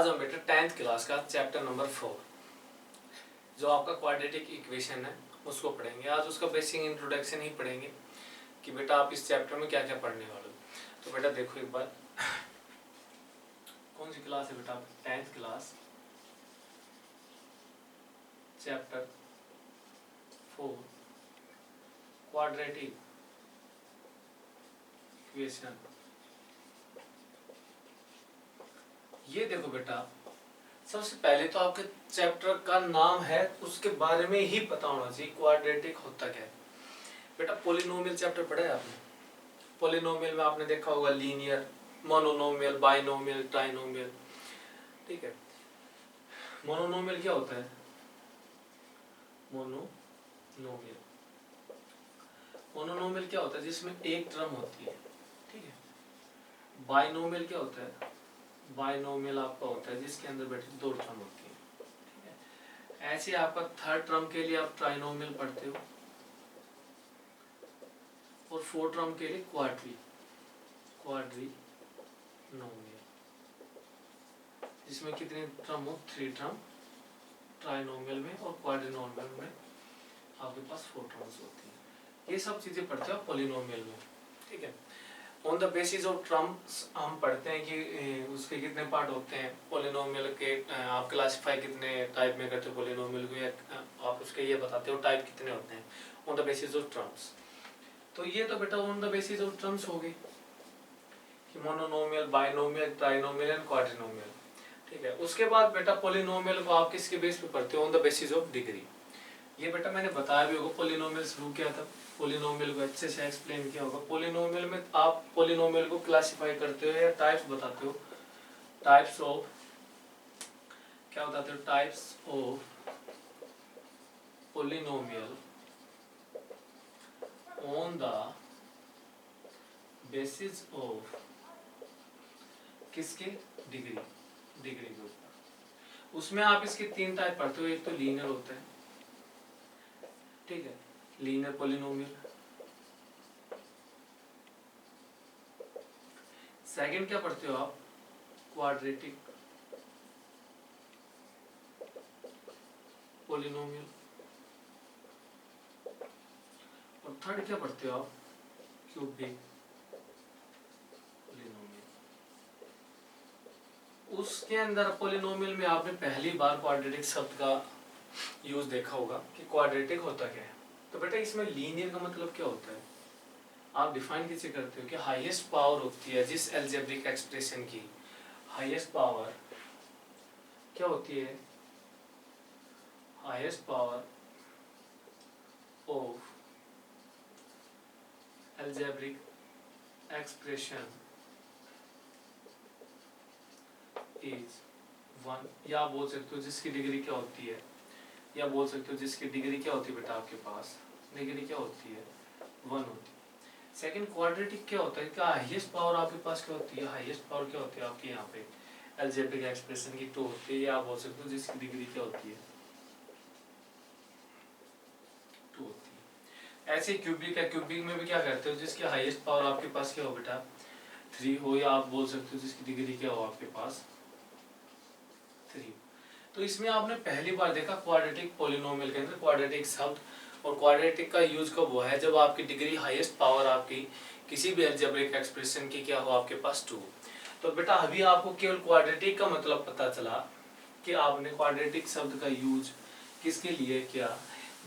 आज हम बेटा 10th क्लास का चैप्टर नंबर 4 जो आपका क्वाड्रेटिक इक्वेशन है उसको पढ़ेंगे। आज उसका बेसिक इंट्रोडक्शन ही पढ़ेंगे कि बेटा आप इस चैप्टर में क्या क्या पढ़ने वाले हो। तो बेटा देखो एक बार, कौन सी क्लास है बेटा आपकी? 10th class, chapter 4 quadratic equation. ये देखो बेटा, सबसे पहले तो आपके चैप्टर का नाम है, उसके बारे में ही पता होना चाहिए क्वाड्रेटिक होता क्या है। बेटा पॉलिनोमियल चैप्टर पढ़ा है आपने? पॉलिनोमियल में आपने देखा होगा लीनियर, मोनोनोमियल, बाइनोमियल, ट्राइनोमियल। ठीक है, मोनोनोमियल क्या होता है? मोनोनोमियल मोनोनोमियल क्या होता है? जिसमें एक टर्म होती है। ठीक है, बाइनोमियल क्या होता है? बाइनोमियल आपका होता है जिसके अंदर बैठे दो टर्म होती है। ठीक है, ऐसे आपका थर्ड टर्म के लिए आप ट्राइनोमियल पढ़ते हो और फोर्थ टर्म के लिए क्वाड्रीनोमियल, जिसमें कितने टर्म हो? 3 टर्म ट्राइनोमियल में, और क्वाड्रिनोमियल में आपके पास 4 टर्म्स होती हैं। ये सब चीजें पढ़ते हो पॉलिनोमियल में। ठीक है, on the basis of terms हम पढ़ते हैं कि उसके कितने पार्ट होते हैं पॉलिनोमियल के। आप क्लासिफाई कितने टाइप में करते हो पॉलिनोमियल को, या आप उसके ये बताते हो टाइप कितने होते हैं on the basis of terms. तो ये तो बेटा on the basis of terms हो गई कि मोनोनोमियल, बाइनोमियल, ट्राइनोमियल एंड क्वाड्रिनोमियल। ठीक है, उसके बाद बेटा पॉलिनोमियल को आप किसके बेस पे पढ़ते हो? On the basis of degree. ये बेटा मैंने बताया भी होगा पॉलिनोमियल शुरू किया था, पॉलिनोमियल को अच्छे से एक्सप्लेन किया होगा। पॉलिनोमियल में आप पॉलिनोमियल को क्लासिफाई करते हो या टाइप्स बताते हो, टाइप्स ऑफ, क्या बताते हो? Types of polynomial on the basis of किसके? डिग्री के ऊपर। उसमें आप इसके 3 टाइप पढ़ते हो। एक तो लीनियर होता है, ठीक है, लीनियर पॉलिनोमियल। सेकंड क्या पढ़ते हो आप? Quadratic polynomial. और थर्ड क्या पढ़ते हो आप? Cubic polynomial. उसके अंदर पॉलिनोमियल में आपने पहली बार क्वाड्रेटिक शब्द का यूज देखा होगा कि क्वाड्रेटिक होता क्या है। तो बेटा इसमें लीनियर का मतलब क्या होता है? आप डिफाइन कैसे करते हो कि हाईएस्ट पावर होती है जिस अलजेब्रिक एक्सप्रेशन की हाईएस्ट पावर क्या होती है? Highest power of algebraic expression is 1, या बोल सकते हो जिसकी डिग्री क्या होती है, या बोल सकते हो जिसकी डिग्री क्या होती है बेटा आपके पास? डिग्री क्या होती है? 1 होती है। सेकंड क्वाड्रेटिक क्या होता है? क्या हाईएस्ट पावर आपके पास क्या होती है? हाईएस्ट पावर क्या होती है आपके यहाँ पे अलजेब्रिक एक्सप्रेशन की? 2 होती है, या आप बोल सकते हो जिसकी डिग्री क्या होती है? 2 होती है। ऐसे क्यूबिक है, क्यूबिक में भी क्या करते हो? जिसकी हाईएस्ट पावर आपके पास क्या हो बेटा? 3 हो, या आप बोल सकते हो जिसकी डिग्री क्या हो आपके पास? 3। तो इसमें आपने पहली बार देखा क्वाड्रेटिक पॉलिनोमियल के अंदर क्वाड्रेटिक शब्द। और क्वाड्रेटिक का यूज कब हुआ है? जब आपकी डिग्री हाईएस्ट पावर आपकी किसी भी अलजेब्रिक एक्सप्रेशन की क्या हो आपके पास? 2। तो बेटा अभी आपको केवल क्वाड्रेटिक का मतलब पता चला कि आपने क्वाड्रेटिक शब्द का यूज किसके लिए किया।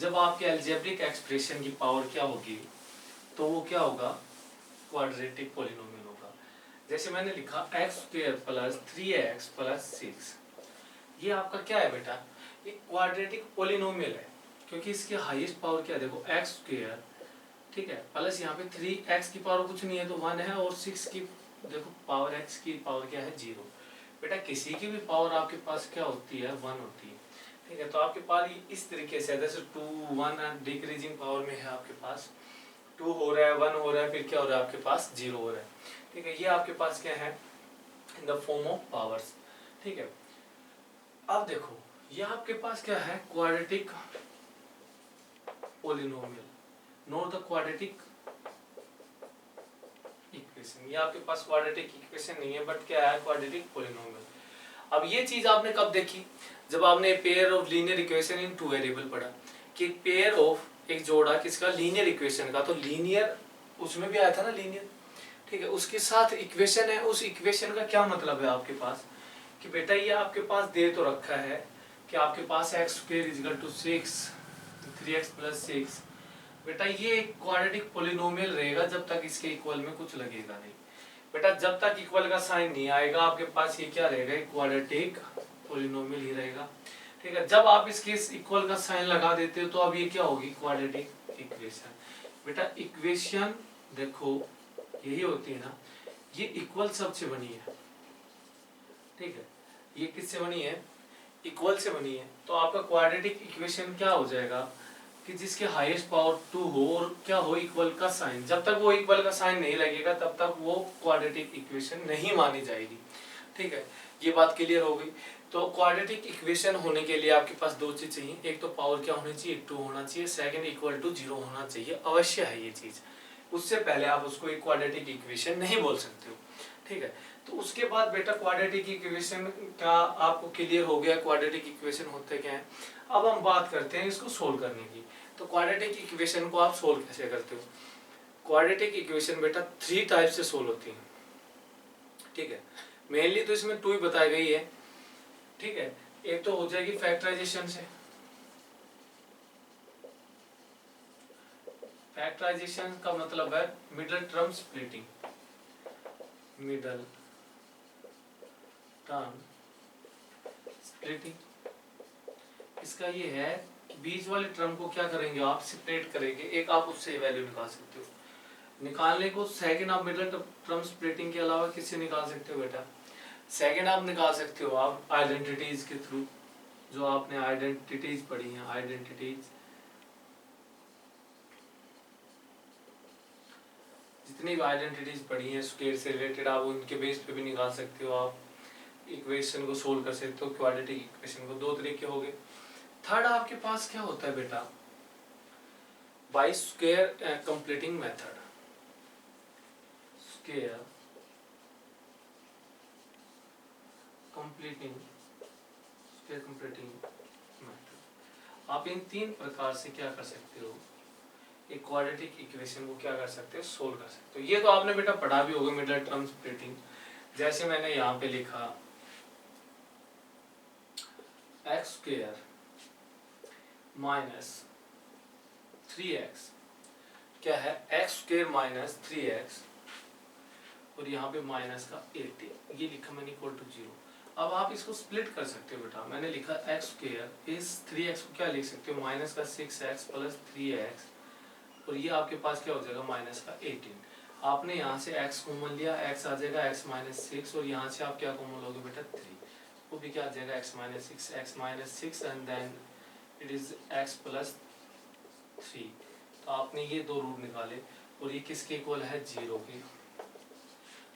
जब आपके अलजेब्रिक एक्सप्रेशन की पावर क्या होगी तो वो क्या होगा? क्वाड्रेटिक पॉलिनोमियल होगा। जैसे मैंने लिखा x² + 3x + 6, ये आपका क्या है बेटा? ये क्वाड्रेटिक पॉलिनोमियल है, क्योंकि इसकी हाईएस्ट पावर क्या है? देखो x², ठीक है, प्लस यहाँ पे 3x की पावर कुछ नहीं है तो 1 है, और 6 की देखो पावर x की पावर क्या है? 0। बेटा किसी की भी पावर आपके पास क्या होती है? 1 होती है। ठीक है, तो आपके पास इस तरीके से जैसे 2, 1 डिक्रीजिंग पावर में है आपके पास, 2 हो रहा है, 1 हो रहा है, फिर क्या हो रहा है आपके पास? 0 हो रहा है। ठीक है, ये आपके पास क्या है? In the form of powers. ठीक है, अब देखो ये आपके पास क्या है? Quadratic polynomial, note the quadratic equation. ये आपके पास क्वाड्रेटिक इक्वेशन नहीं है, बट क्या है? Quadratic polynomial. अब ये चीज आपने कब देखी, जब आपने pair of linear equation in two variable पढ़ा, कि पेयर ऑफ एक जोड़ा किसका, लीनियर इक्वेशन का, तो लीनियर उसमें भी आया था ना लीनियर, ठीक है, उसके साथ इक्वेशन है, उस इक्वेशन का क्या मतलब है आपके पास, कि बेटा ये आपके पास दे तो रखा है कि आपके पास X square equal to 6 3x + 6, बेटा ये क्वाड्रेटिक पॉलिनोमियल रहेगा जब तक इसके इक्वल में कुछ लगेगा नहीं। बेटा जब तक इक्वल का साइन नहीं आएगा आपके पास ये क्या रहेगा, क्वाड्रेटिक पॉलिनोमियल ही रहेगा, ठीक है। जब आप इसके इक्वल का साइन लगा देते हो तो अब ये क्या होगी, क्वाड्रेटिक इक्वेशन। बेटा इक्वेशन देखो यही होती है ना, ये इक्वल सब से बनी है, ठीक है, ये किससे बनी है, इक्वल से बनी है। तो आपका क्वाड्रेटिक इक्वेशन क्या हो जाएगा कि जिसके हाईएस्ट पावर 2 हो और क्या हो, इक्वल का साइन, जब तक वो इक्वल का साइन नहीं लगेगा तब तक वो क्वाड्रेटिक इक्वेशन नहीं मानी जाएगी, ठीक है। ये बात क्लियर हो गई। तो क्वाड्रेटिक इक्वेशन होने के लिए आपके पास दो चीज चाहिए, एक तो पावर क्या होनी चाहिए, 2 होना चाहिए, सेकंड इक्वल टू 0 होना चाहिए, अवश्य है ये चीज, उससे पहले आप उसको एक क्वाड्रेटिक इक्वेशन नहीं बोल सकते हो, ठीक है। तो उसके बाद बेटा क्वाड्रेटिक इक्वेशन का आपको क्लियर हो गया, क्वाड्रेटिक इक्वेशन होते क्या है। अब हम बात करते हैं इसको सोल्व करने की। तो क्वाड्रेटिक इक्वेशन को आप सोल्व कैसे करते हो, क्वाड्रेटिक इक्वेशन बेटा 3 टाइप से सोल्व होती है, ठीक है। मेनली तो इसमें 2 ही बताई गई है, ठीक है। एक तो हो जाएगी फैक्टराइजेशन से, फैक्टराइजेशन का मतलब है middle term splitting, middle term splitting. इसका ये है कि बीच वाले टर्म को क्या करेंगे आप, सेपरेट करेंगे, एक आप उससे वैल्यू निकाल सकते हो। निकालने को सेकंड आप मिडल टर्म स्प्लिटिंग के अलावा किससे निकाल सकते हो बेटा, सेकंड आप निकाल सकते हो आप आइडेंटिटीज के थ्रू, जो आपने आइडेंटिटीज पढ़ी हैं, आइडेंटिटीज जितनी भी आइडेंटिटीज पढ़ी हैं स्क्वायर से रिलेटेड, आप उनके बेस पे भी निकाल सकते हो, आप इक्वेशन को सोल्व कर सकते हो, क्वाड्रेटिक इक्वेशन को। 2 तरीके हो गए। थर्ड आपके पास क्या होता है बेटा, bye square completing method, square completing method. आप इन 3 प्रकार से क्या कर सकते हो, एक क्वाड्रेटिक इक्वेशन को क्या कर सकते हो, सोल्व कर सकते हो। ये तो आपने बेटा पढ़ा भी होगा मिडल टर्म स्प्लिटिंग। जैसे मैंने यहाँ पे लिखा x² - 3x, क्या है, x² - 3x और यहाँ पे माइनस का 18, ये लिखा मैंने इक्वल टू 0। अब आप इसको स्प्लिट कर सकते हो बेटा, मैंने लिखा x² इस 3x को क्या लिख सकते हो, माइनस का 6x + 3x, और ये आपके पास क्या हो जाएगा, माइनस का 18। आपने यहाँ से x कॉमन लिया, x आ जाएगा x - 6, और यहाँ से आप क्या कॉमन लोगे बेटा 3, वो भी क्या आ जाएगा x - 6 and then it is x + 3। तो आपने ये 2 रूट निकाले और ये किसके इक्वल है, 0 के।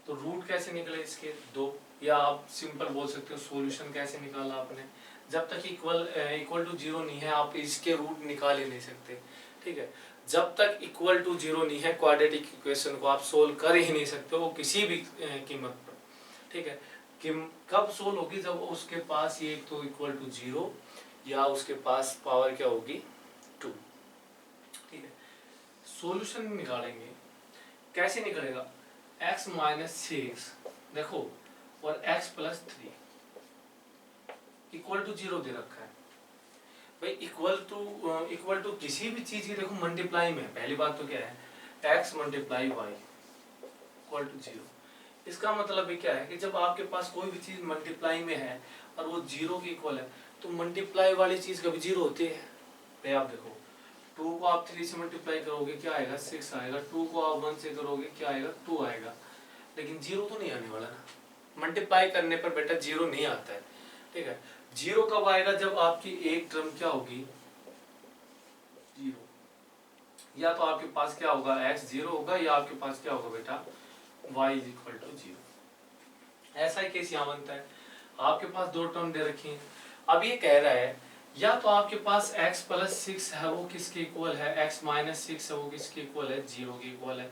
तो रूट कैसे निकले इसके 2, या आप सिंपल बोल सकते हो सॉल्यूशन कैसे निकाला आपने, जब तक इक्वल टू 0 नहीं है आप इसके रूट निकाल ही नहीं सकते, ठीक है। जब तक इक्वल टू 0 नहीं है क्वाड्रेटिक इक्वेशन को आप सोल्व कर ही नहीं सकते हो किसी भी कीमत पर, ठीक है। कि कब सोल्व होगी, जब उसके पास ये तो इक्वल टू 0 या उसके पास पावर क्या होगी 2, ठीक है। सॉल्यूशन निकालेंगे, कैसे निकलेगा, x - 6 देखो और x + 3 इक्वल टू 0 दे रखा है भाई। इक्वल टू किसी भी चीज की देखो मल्टीप्लाई में, पहली बात तो क्या है, x × y इक्वल टू 0। इसका मतलब भी क्या है कि जब आपके पास कोई भी चीज मल्टीप्लाई में है और वो 0 के इक्वल है, तो मल्टीप्लाई वाली चीज कभी 0 होती है भाई। आप देखो 2 को आप 3 से मल्टीप्लाई करोगे क्या आएगा, 6 आएगा, 2 को आप 1 से करोगे क्या आएगा, 2 आएगा, लेकिन 0 तो नहीं आने वाला ना। मल्टीप्लाई करने पर बेटा 0 नहीं आता है, ठीक है। 0 कब आएगा, जब आपकी एक टर्म क्या होगी 0, या तो आपके पास क्या होगा x 0 होगा, या आपके पास क्या होगा बेटा y = 0। ऐसा ही केस यहाँ बनता है, आपके पास 2 टर्म दे रखी हैं। अब ये कह रहा है या तो आपके पास x + 6 है वो किसके इक्वल है, x - 6 है वो किसके इक्वल है, 0 के इक्वल है।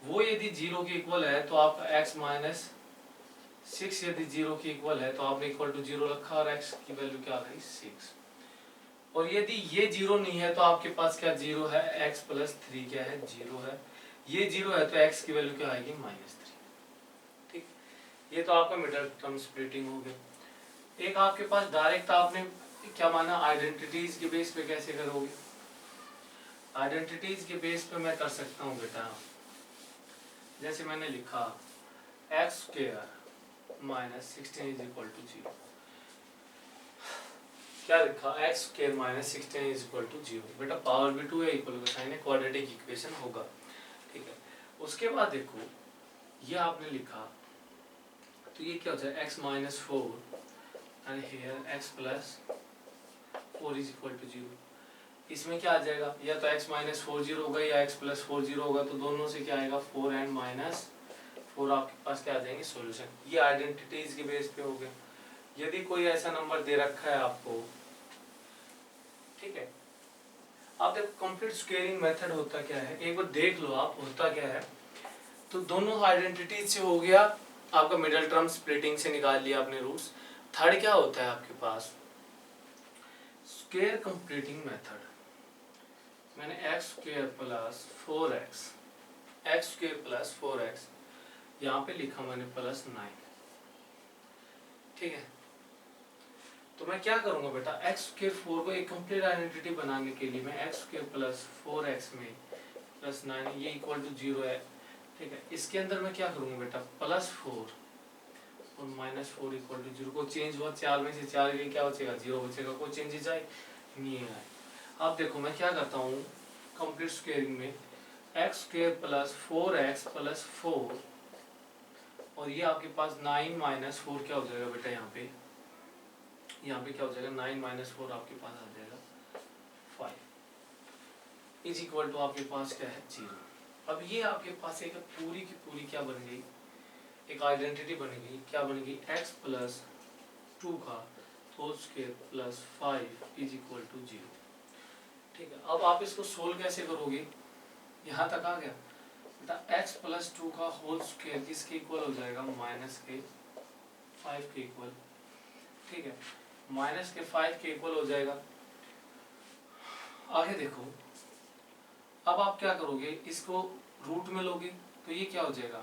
वो यदि 0 के इक्वल है तो आपका x - 6 यदि 0 के इक्वल है तो आपने इक्वल टू 0 रखा और x की वैल्यू क्या आ गई 6। और यदि ये 0 नहीं है तो आपके पास क्या 0 है, x प्लस 3 क्या है 0 है। ये 0 है तो x की वैल्यू क्या आएगी -3। ठीक, ये तो आपका मिडिल टर्म स्प्लिटिंग हो गया। एक आपके पास डायरेक्ट आपने क्या माना, आइडेंटिटीज के बेस पे कैसे करोगे। आइडेंटिटीज के बेस पे मैं कर सकता हूँ बेटा, जैसे मैंने लिखा x² minus 16 is equal to 0। क्या लिखा, x² minus 16 is equal to 0। बेटा पावर भी 2 है, इक्वल का साइन है, क्वाड्रेटिक इक्वेशन होगा। ठीक है, उसके बाद देखो ये आपने लिखा तो ये क्या होता है, x minus 4 and here x plus 4 is equal to 0। इसमें क्या आ जाएगा, या तो x माइनस 4 0 होगा या x प्लस 4 0 होगा, तो दोनों से क्या आएगा 4 एंड माइनस 4 आपके पास क्या आ जाएंगे सॉल्यूशन। ये आइडेंटिटीज के बेस पे हो गया। यदि कोई ऐसा नंबर दे रखा है आपको, ठीक है, आप देखो कंप्लीट स्क्वेयरिंग मेथड होता क्या है, एक बार देख लो आप होता क्या है। तो दोनों आइडेंटिटीज से हो गया, आपका मिडिल टर्म स्प्लिटिंग से निकाल लिया आपने रूट्स। थर्ड क्या होता है आपके पास, स्क्वायर कंप्लीटिंग मेथड। मैंने x² plus 4x, x² plus 4x यहाँ पे लिखा मैंने प्लस 9। ठीक है, तो मैं क्या करूंगा बेटा, x² 4 को एक कंप्लीट आइडेंटिटी बनाने के लिए मैं x² प्लस 4x में प्लस 9 ये इक्वल टू 0 है। ठीक है, इसके अंदर मैं क्या करूंगा बेटा, प्लस 4 और माइनस 4 इक्वल टू 0 को चेंज हुआ, 4 में से 4 गई क्या बचेगा 0 बचेगा, कोई चेंजेस आए नहीं है। अब देखो मैं क्या करता हूँ कंप्लीट स्क्वेयरिंग में, x² प्लस 4x प्लस 4 और ये आपके पास 9 माइनस 4 क्या हो जाएगा बेटा, यहाँ पे क्या हो जाएगा 9 माइनस 4 आपके पास आ जाएगा 5 इज इक्वल टू आपके पास क्या है 0। अब ये आपके पास एक पूरी की पूरी क्या बन गई, एक आइडेंटिटी बन गई, क्या बन गई, x प्लस 2 का whole square plus 5 is equal to 0। ठीक है, अब आप इसको सोल्व कैसे करोगे, यहाँ तक आ गया बेटा, x प्लस 2 का होल स्क्वायर किसके इक्वल हो जाएगा, माइनस के 5 के इक्वल। ठीक है, माइनस के 5 के इक्वल हो जाएगा। आगे देखो, अब आप क्या करोगे, इसको रूट में लोगे तो ये क्या हो जाएगा,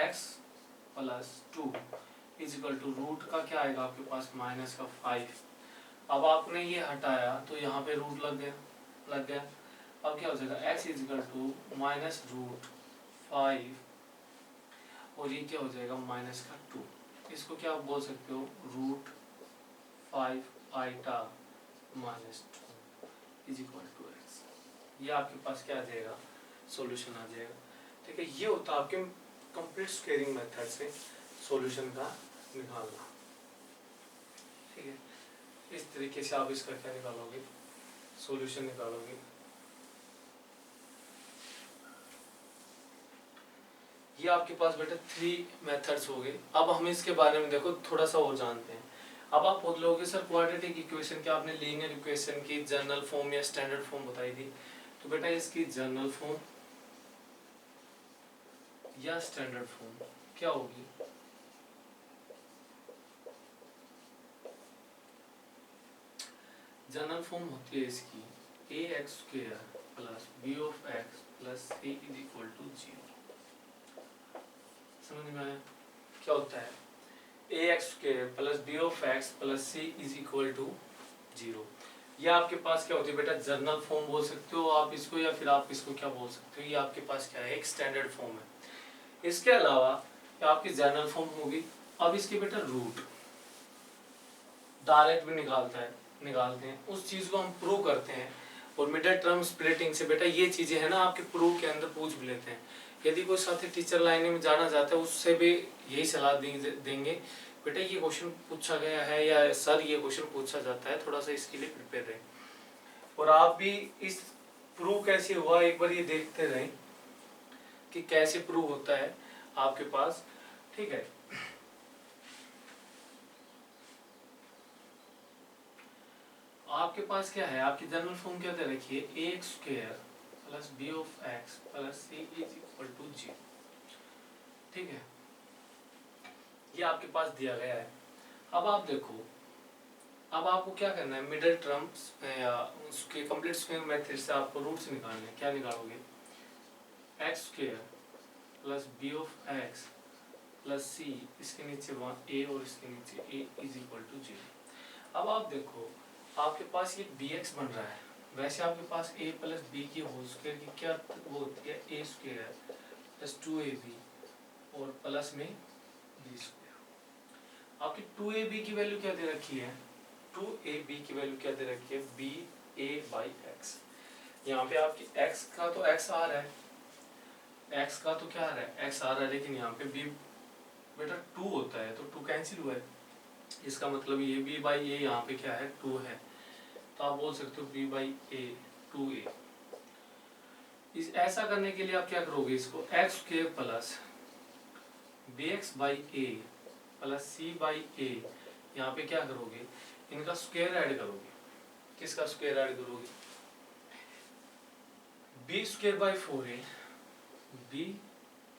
x plus 2 is equal to root का क्या आएगा आपके पास माइनस का 5। अब आपने ये हटाया तो यहाँ पे रूट लग गया। अब क्या हो जाएगा, x is equal to minus root 5 और ये क्या हो जाएगा माइनस का 2। इसको क्या आप बोल सकते हो, रूट 5 आइटा minus 2 is equal to x। ये आपके पास क्या आ जाएगा, सॉल्यूशन आ जाएगा। ठीक है, ये होता है आपके कंप्लीट स्क्वेयरिंग मेथड से सॉल्यूशन का निकालना। ठीक है, इस तरीके से आप इसका क्या निकालोगे, सॉल्यूशन निकालोगे। ये आपके पास बेटा 3 मेथड्स हो गए। अब हम इसके बारे में देखो थोड़ा सा और जानते हैं। अब आप बोलोगे सर क्वाड्रेटिक इक्वेशन क्या आपने लीनियर इक्वेशन की जनरल फॉर्म या स्टैंडर्ड फॉर्म बताई थी, तो बेटा इसकी जनरल फॉर्म या स्टैंडर्ड फॉर्म क्या होगी, जनरल फॉर्म होती है इसकी ax² plus b of x plus c is equal to 0। समझ में आया क्या होता है, ax² plus b of x plus c is equal to 0। ये आपके पास क्या होती है बेटा, जनरल फॉर्म बोल सकते हो आप इसको, या फिर आप इसको क्या बोल सकते हो, ये आपके पास क्या है, एक स्टैंडर्ड फॉर्म है। इसके अलावा आपकी जनरल फॉर्म होगी। अब इसके बेटा रूट डायरेक्ट भी निकालते हैं, उस चीज को हम प्रूव करते हैं। और मिडिल टर्म स्प्लिटिंग से बेटा ये चीजें है ना आपके प्रूव के अंदर पूछ भी लेते हैं। यदि कोई साथी टीचर लाइन में जाना चाहता है उससे भी यही सलाह देंगे, बेटा ये क्वेश्चन पूछा गया है या सर ये क्वेश्चन पूछा जाता है, थोड़ा सा इसके लिए प्रिपेयर रहें। और आप भी इस प्रूव कैसे हुआ एक बार ये देखते रहें कि कैसे प्रूव होता है आपके पास। ठीक है, आपके पास क्या है, आपकी जनरल फॉर्म क्या दे रखी है, ax² plus b of x plus c is equal to 0। ठीक है, ये आपके पास दिया गया है। अब आप देखो, अब आपको क्या करना है, मिडिल टर्म्स या उसके कंप्लीट स्क्वायर मेथड से आपको रूट्स निकालने हैं। क्या निकालोगे, X square plus B of X plus C, इसके नीचे वहाँ ए और इसके नीचे ए इज इक्वल टू 0। अब आप देखो आपके पास ये बी एक्स बन रहा है, वैसे आपके पास ए प्लस बी की होल स्क्वायर की क्या वो होती है, ए स्क्वायर प्लस 2ab और प्लस में बी स्क्वायर। आपकी 2ab की वैल्यू क्या दे रखी है, 2ab की वैल्यू क्या दे रखी है, बी ए बाई एक्स। यहाँ पे आपकी x का तो x आ रहा है, x का तो क्या आ रहा है, x आ रहा है, लेकिन यहाँ पे b बेटा 2 होता है तो 2 कैंसिल हुआ है। इसका मतलब ये b बाई ए यहाँ पे क्या है, 2 है, तो आप बोल सकते हो b बाई ए 2a। इस ऐसा करने के लिए आप क्या करोगे, इसको X square plus B X by A plus C by A, यहाँ पे क्या करोगे, इनका स्क्वायर ऐड करोगे। किसका स्क्वायर ऐड करोगे, B square by 4a, B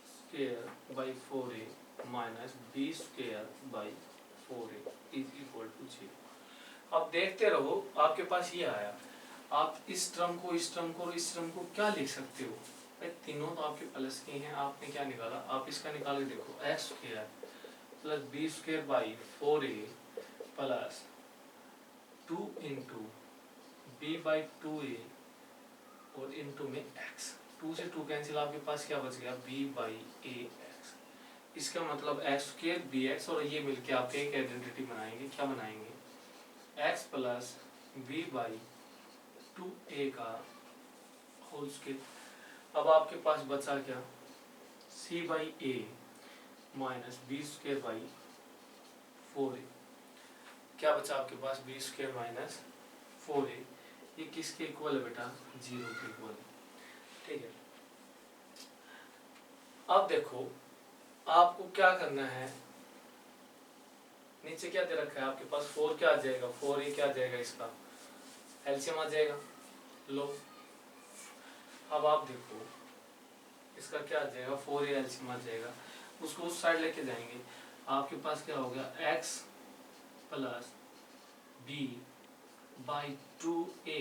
square by 4a minus B square by 4a is equal to 0। अब देखते रहो, आपके पास ये आया, आप इस टर्म को, इस टर्म को और इस टर्म को क्या लिख सकते हो भाई, तीनों तो आपके प्लस के हैं। आपने क्या निकाला, आप इसका निकाल के देखो, x square plus b square by 4a plus 2 into b by 2a और इनटू में x। 2 से 2 कैंसिल, आपके पास क्या बच गया, b बाई ए एक्स। इसका मतलब x स्क्वायर बी एक्स और ये मिलके आपके एक आइडेंटिटी बनाएंगे। क्या बनाएंगे, x plus B by 2a का होल स्क्वायर। अब आपके पास बचा क्या, c by a minus B square by 4a। क्या बचा आपके पास, बी स्क्वायर माइनस 4a। ये किसके इक्वल है बेटा, 0 के इक्वल है। ठीक है, अब देखो आपको क्या करना है, नीचे क्या दे रखा है आपके पास, 4 क्या आ जाएगा, 4a क्या आ जाएगा, इसका एलसीएम आ जाएगा। लो अब आप देखो इसका क्या आ जाएगा, 4a एलसीएम आ जाएगा, उसको उस साइड लेके जाएंगे। आपके पास क्या हो गया, x plus B by 2a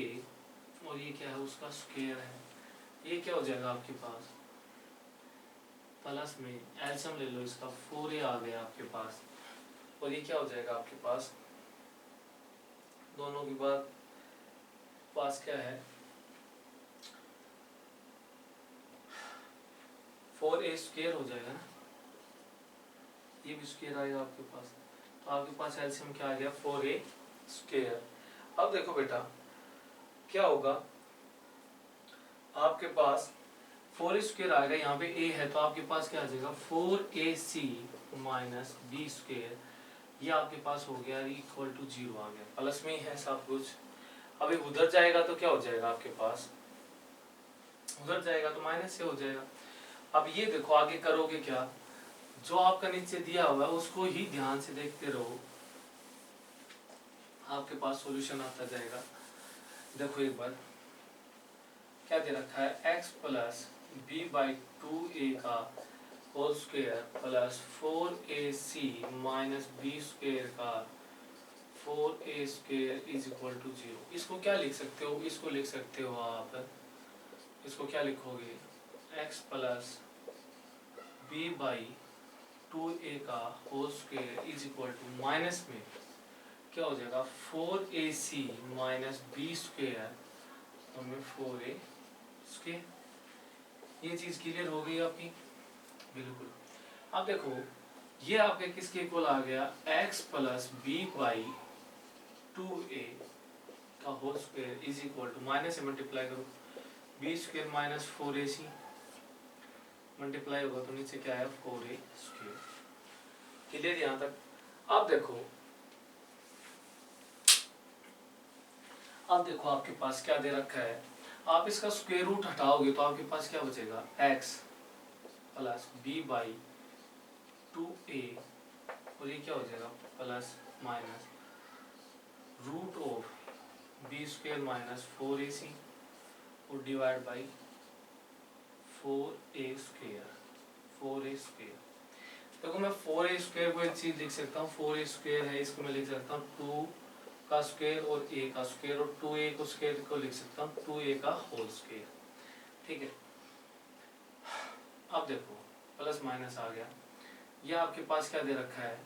और ये क्या है, उसका स्क्वायर है। ये क्या हो जाएगा आपके पास, प्लस में एलसीएम ले लो इसका, 4a आ गया आपके पास, और ये क्या हो जाएगा आपके पास, दोनों के बाद पास क्या है, 4a स्क्वायर हो जाएगा ना, ये भी स्क्वायर आएगा आपके पास, तो आपके पास एलसीएम क्या आ गया, 4a स्क्वायर। अब देखो बेटा क्या होगा, आपके पास 4a स्क्वायर आएगा, यहाँ पे a है तो आपके पास क्या आ जाएगा, 4ac माइनस बी स्क्वायर। ये आपके पास हो गया इक्वल टू 0 आ गया, प्लस में ही है सब कुछ। अभी उधर जाएगा तो क्या हो जाएगा आपके पास, उधर जाएगा तो माइनस से हो जाएगा। अब ये देखो आगे करोगे क्या, जो आपका नीचे दिया हुआ है उसको ही ध्यान से देखते रहो, आपके पास सॉल्यूशन आता जाएगा। देखो एक बार क्या दे रखा है, x plus B by 2a का whole square plus 4ac minus B square का 4a square is equal to 0। इसको क्या लिख सकते हो, इसको लिख सकते हो आप, इसको क्या लिखोगे, x plus B by 2a का whole square is equal to minus में क्या हो जाएगा, 4ac माइनस बी स्क्वायर और में 4a स्क्वायर। ये चीज क्लियर हो गई आपकी, बिल्कुल। अब देखो ये आपके किसके इक्वल आ गया, x plus B by 2a का whole square is equal to, minus से मल्टीप्लाई करो, b square minus 4ac multiply होगा तो नीचे क्या है, 4a स्क्वायर। क्लियर यहाँ तक। अब देखो आपके पास क्या दे रखा है, आप इसका स्क्वायर रूट हटाओगे तो आपके पास क्या बचेगा, x plus B by 2a और ये क्या हो जाएगा, plus minus root of b square minus 4ac और डिवाइड बाई 4a स्क्वायर। देखो मैं 4a² को एक चीज लिख सकता हूँ, 4a² है, इसको मैं लिख सकता हूँ 2 का स्क्वायर और a का स्क्वायर, और 2a को स्क्वायर को लिख सकता हूँ 2a का होल स्क्वायर। ठीक है, अब देखो प्लस माइनस आ गया, ये आपके पास क्या दे रखा है,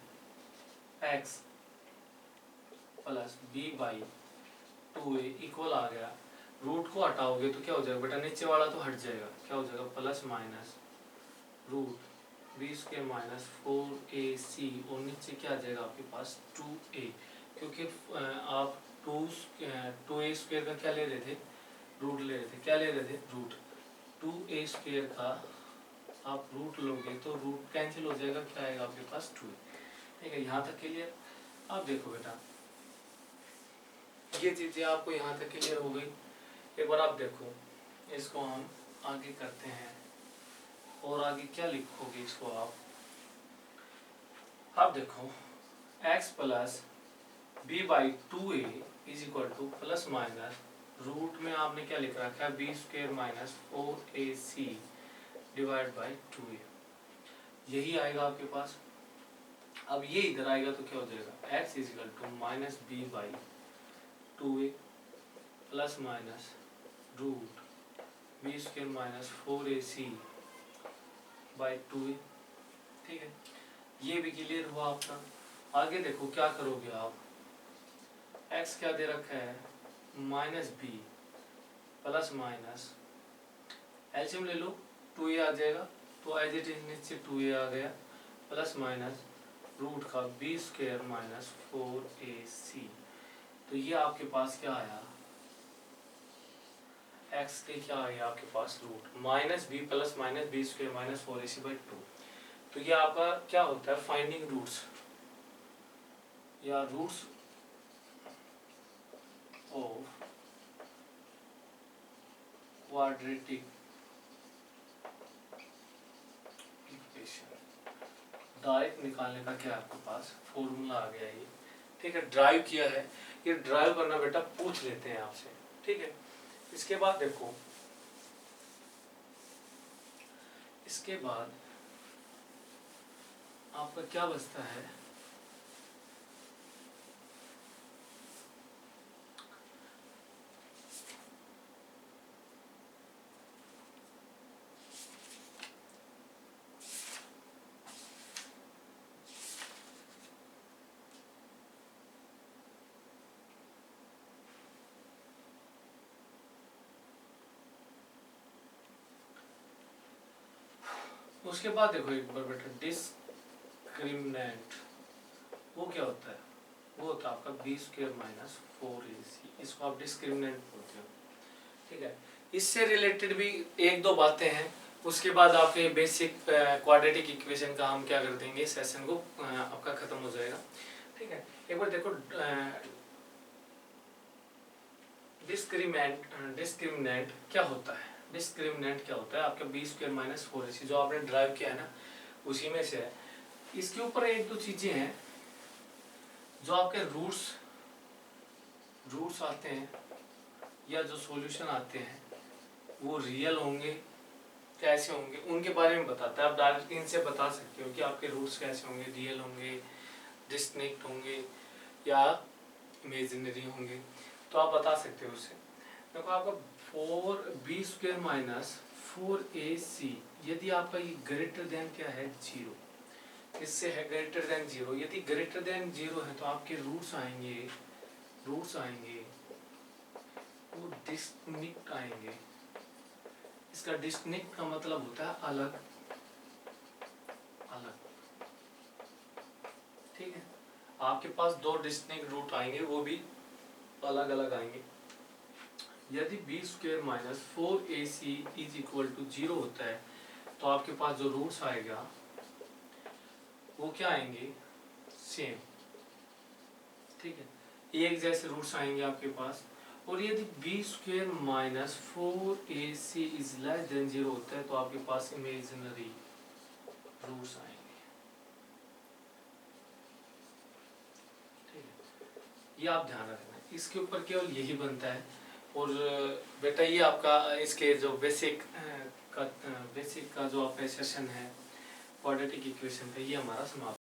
x plus b by 2a equal आ गया, रूट को हटाओगे तो क्या हो जाएगा बेटा, नीचे वाला तो हट जाएगा, क्या हो जाएगा plus minus root b² minus 4ac, और नीचे क्या आ जाएगा आपके पास 2a, क्योंकि आप 2a² का क्या ले रहे थे, रूट ले रहे थे, क्या ले रहे थे रूट, 2a² का आप रूट लोगे तो रूट कैंसिल हो जाएगा, क्या आएगा आपके पास 2a। ठीक है, यहाँ तक क्लियर। अब देखो बेटा ये चीजें आपको यहाँ तक क्लियर हो गई, एक बार आप देखो इसको हम आगे करते हैं, और आगे क्या लिखोगे इसको आप देखो x plus b by 2a is equal to plus minus root में आपने क्या लिख रखा है b² minus 4ac divide by 2a, यही आएगा आपके पास। अब ये इधर आएगा तो क्या हो जाएगा x is equal to minus b by 2a plus minus root b² minus 4ac by 2a। ठीक है, ये भी क्लियर हुआ आपका। आगे देखो क्या करोगे आप, x क्या दे रखा है minus b plus minus LCM ले लो 2a आ जाएगा, तो एज इट इज नीचे 2a आ गया, प्लस माइनस रूट का b² माइनस 4ac, तो ये आपके पास क्या आया, x के क्या आया आपके पास root minus b plus minus b² minus 4ac by 2। तो ये आपका क्या होता है फाइंडिंग रूट्स या roots of quadratic equation, direct निकालने का क्या आपके पास फॉर्मूला आ गया ये। ठीक है, ड्राइव किया है, ये ड्राइव करना बेटा पूछ लेते हैं आपसे। ठीक है, इसके बाद देखो, इसके बाद आपका क्या बचता है, उसके बाद देखो एक बार बेटा डिस्क्रिमिनेंट, वो क्या होता है, वो होता है आपका b² माइनस 4ac, इसको आप डिस्क्रिमिनेंट बोलते हो। ठीक है, इससे रिलेटेड भी एक दो बातें हैं, उसके बाद आपके बेसिक क्वाड्रेटिक इक्वेशन का हम क्या कर देंगे, सेशन को आपका खत्म हो जाएगा। ठीक है, एक बार देखो डिस्क्रिमिनेंट क्या होता है, डिस्क्रिमिनेंट क्या होता है आपका b² माइनस 4ac, जो आपने ड्राइव किया है ना उसी में से है। इसके ऊपर एक दो चीजें हैं, जो आपके रूट्स आते हैं या जो सॉल्यूशन आते हैं वो रियल होंगे कैसे होंगे, उनके बारे में बताता है। आप डायरेक्ट इनसे बता सकते हो कि आपके रूट्स कैसे होंगे, रियल होंगे, डिस्टिंक्ट होंगे या इमेजिनरी होंगे, तो आप बता सकते हो उससे। देखो आपका 4b² माइनस 4ac, यदि आपका ये ग्रेटर देन क्या है 0, इससे है ग्रेटर देन 0, यदि ग्रेटर देन 0 है तो आपके रूट्स आएंगे वो डिस्टिंक्ट आएंगे। इसका डिस्टिंक्ट का मतलब होता है अलग अलग। ठीक है, आपके पास दो डिस्टिंक्ट रूट आएंगे, वो भी अलग अलग आएंगे। यदि b² minus 4ac is equal to 0 होता है तो आपके पास जो रूट्स आएगा वो क्या आएंगे सेम। ठीक है, एक जैसे रूट्स आएंगे आपके पास। और यदि b² minus 4ac is less than 0 होता है तो आपके पास इमेजिनरी रूट्स आएंगे। ठीक है, ये आप ध्यान रखना, इसके ऊपर केवल यही बनता है। और बेटा ये आपका इसके जो बेसिक का जो आपका सेशन है क्वाड्रेटिक इक्वेशन का ये हमारा समाप्त